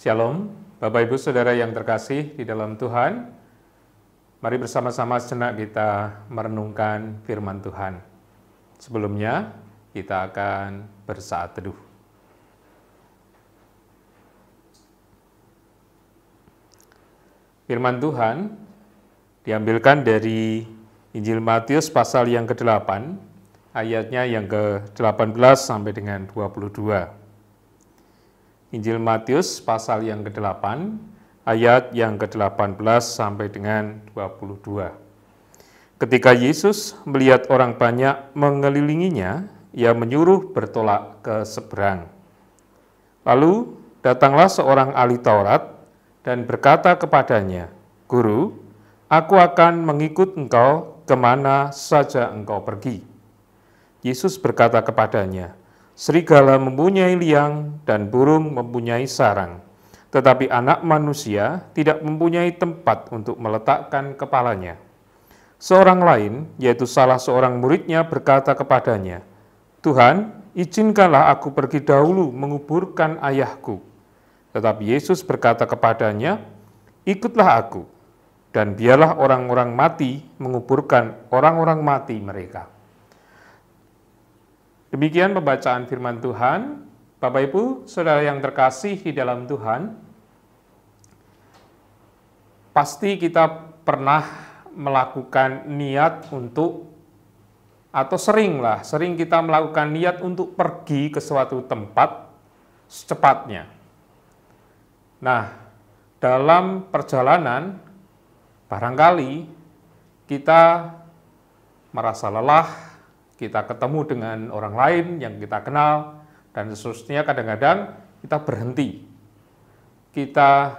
Shalom, Bapak Ibu Saudara yang terkasih di dalam Tuhan. Mari bersama-sama sejenak kita merenungkan firman Tuhan. Sebelumnya, kita akan bersaat teduh. Firman Tuhan diambilkan dari Injil Matius pasal yang ke-8, ayatnya yang ke-18 sampai dengan 22. Injil Matius pasal yang ke-8, ayat yang ke-18 sampai dengan 22. Ketika Yesus melihat orang banyak mengelilinginya, ia menyuruh bertolak ke seberang. Lalu datanglah seorang ahli Taurat dan berkata kepadanya, "Guru, aku akan mengikut engkau kemana saja engkau pergi." Yesus berkata kepadanya, "Serigala mempunyai liang dan burung mempunyai sarang, tetapi Anak Manusia tidak mempunyai tempat untuk meletakkan kepalanya." Seorang lain, yaitu salah seorang muridnya, berkata kepadanya, "Tuhan, izinkanlah aku pergi dahulu menguburkan ayahku." Tetapi Yesus berkata kepadanya, "Ikutlah aku, dan biarlah orang-orang mati menguburkan orang-orang mati mereka." Demikian pembacaan firman Tuhan. Bapak Ibu, Saudara yang terkasih di dalam Tuhan, pasti kita pernah melakukan niat untuk, atau sering kita melakukan niat untuk pergi ke suatu tempat secepatnya. Nah, dalam perjalanan, barangkali kita merasa lelah, kita ketemu dengan orang lain yang kita kenal, dan seterusnya. Kadang-kadang kita berhenti. Kita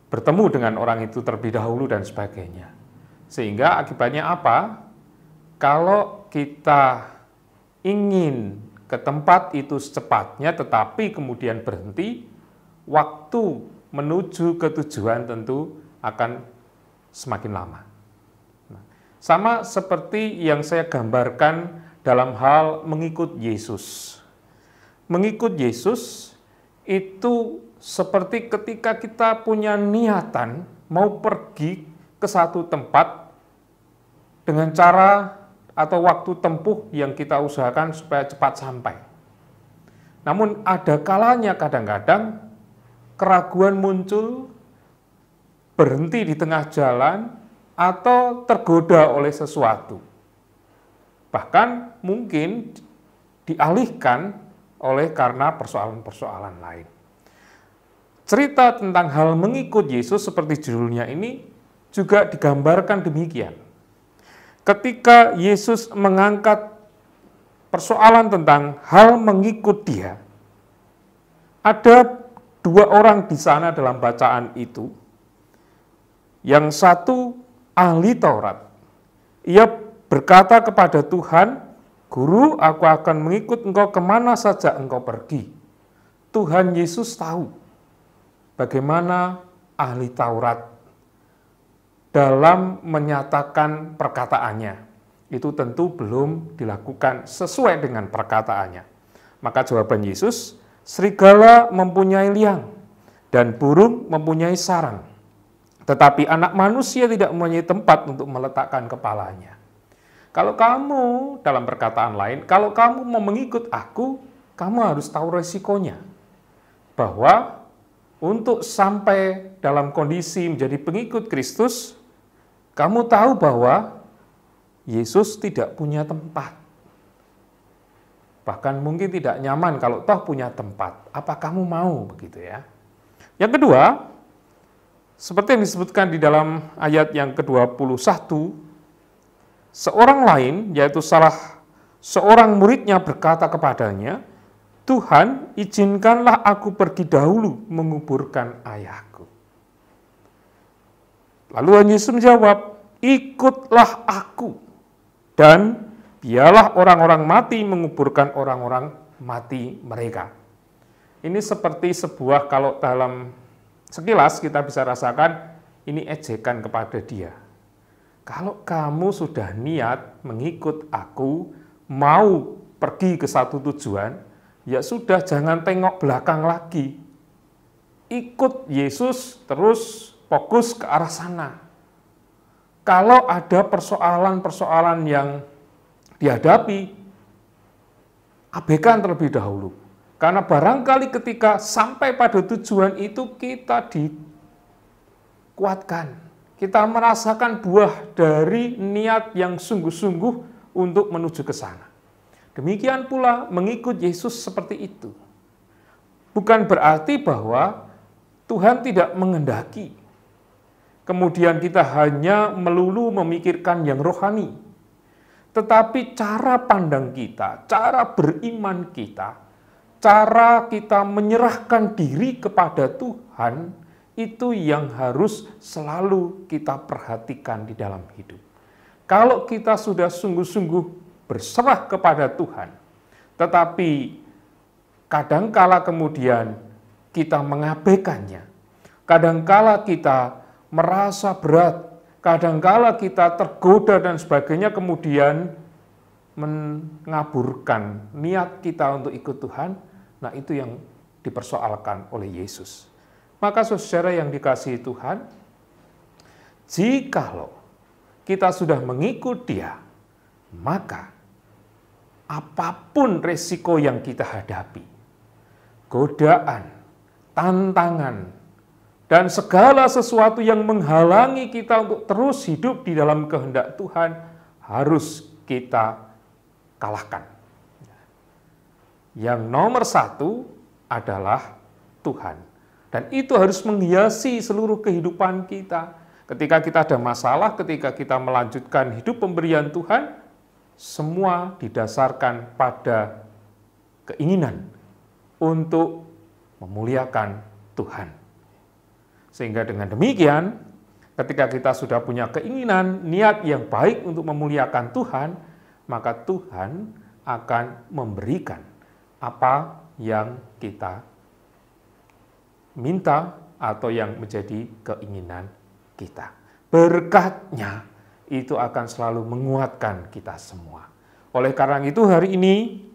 bertemu dengan orang itu terlebih dahulu dan sebagainya. Sehingga akibatnya apa? Kalau kita ingin ke tempat itu secepatnya tetapi kemudian berhenti, waktu menuju ke tujuan tentu akan semakin lama. Sama seperti yang saya gambarkan dalam hal mengikut Yesus. Mengikut Yesus itu seperti ketika kita punya niatan mau pergi ke satu tempat dengan cara atau waktu tempuh yang kita usahakan supaya cepat sampai. Namun ada kalanya kadang-kadang keraguan muncul, berhenti di tengah jalan, atau tergoda oleh sesuatu. Bahkan mungkin dialihkan oleh karena persoalan-persoalan lain. Cerita tentang hal mengikut Yesus seperti judulnya ini juga digambarkan demikian. Ketika Yesus mengangkat persoalan tentang hal mengikut Dia, ada dua orang di sana dalam bacaan itu. Yang satu ahli Taurat. Ia berkata kepada Tuhan, "Guru, aku akan mengikut engkau kemana saja engkau pergi." Tuhan Yesus tahu bagaimana ahli Taurat dalam menyatakan perkataannya. Itu tentu belum dilakukan sesuai dengan perkataannya. Maka jawaban Yesus, "Serigala mempunyai liang dan burung mempunyai sarang, tetapi Anak Manusia tidak mempunyai tempat untuk meletakkan kepalanya." Kalau kamu, dalam perkataan lain, kalau kamu mau mengikut aku, kamu harus tahu resikonya. Bahwa untuk sampai dalam kondisi menjadi pengikut Kristus, kamu tahu bahwa Yesus tidak punya tempat. Bahkan mungkin tidak nyaman kalau toh punya tempat. Apa kamu mau begitu ya? Yang kedua, seperti yang disebutkan di dalam ayat yang ke-21, seorang lain, yaitu salah seorang muridnya berkata kepadanya, "Tuhan, izinkanlah aku pergi dahulu menguburkan ayahku." Lalu Yesus menjawab, "Ikutlah aku, dan biarlah orang-orang mati menguburkan orang-orang mati mereka." Ini seperti sebuah, kalau dalam sekilas kita bisa rasakan ini ejekan kepada Dia. Kalau kamu sudah niat mengikut aku, mau pergi ke satu tujuan, ya sudah, jangan tengok belakang lagi. ikut Yesus terus fokus ke arah sana. Kalau ada persoalan-persoalan yang dihadapi, abaikan terlebih dahulu. Karena barangkali ketika sampai pada tujuan itu kita dikuatkan. Kita merasakan buah dari niat yang sungguh-sungguh untuk menuju ke sana. Demikian pula mengikut Yesus seperti itu. Bukan berarti bahwa Tuhan tidak mengendaki. Kemudian kita hanya melulu memikirkan yang rohani. Tetapi cara pandang kita, cara beriman kita, cara kita menyerahkan diri kepada Tuhan, itu yang harus selalu kita perhatikan di dalam hidup. Kalau kita sudah sungguh-sungguh berserah kepada Tuhan, tetapi kadangkala kemudian kita mengabaikannya, kadangkala kita merasa berat, kadangkala kita tergoda dan sebagainya, kemudian mengaburkan niat kita untuk ikut Tuhan, nah itu yang dipersoalkan oleh Yesus. Maka saudara yang dikasihi Tuhan, jikalau kita sudah mengikut Dia, maka apapun resiko yang kita hadapi, godaan, tantangan, dan segala sesuatu yang menghalangi kita untuk terus hidup di dalam kehendak Tuhan, harus kita kalahkan. Yang nomor satu adalah Tuhan. Dan itu harus menghiasi seluruh kehidupan kita. Ketika kita ada masalah, ketika kita melanjutkan hidup pemberian Tuhan, semua didasarkan pada keinginan untuk memuliakan Tuhan. Sehingga dengan demikian, ketika kita sudah punya keinginan, niat yang baik untuk memuliakan Tuhan, maka Tuhan akan memberikan apa yang kita minta atau yang menjadi keinginan kita. Berkatnya itu akan selalu menguatkan kita semua. Oleh karena itu hari ini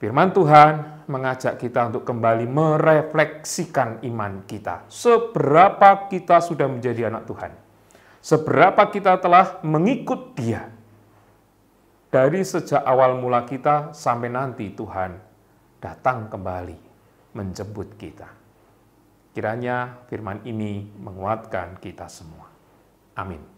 firman Tuhan mengajak kita untuk kembali merefleksikan iman kita. Seberapa kita sudah menjadi anak Tuhan. Seberapa kita telah mengikut Dia. Dari sejak awal mula kita sampai nanti Tuhan datang kembali menjemput kita. Kiranya firman ini menguatkan kita semua. Amin.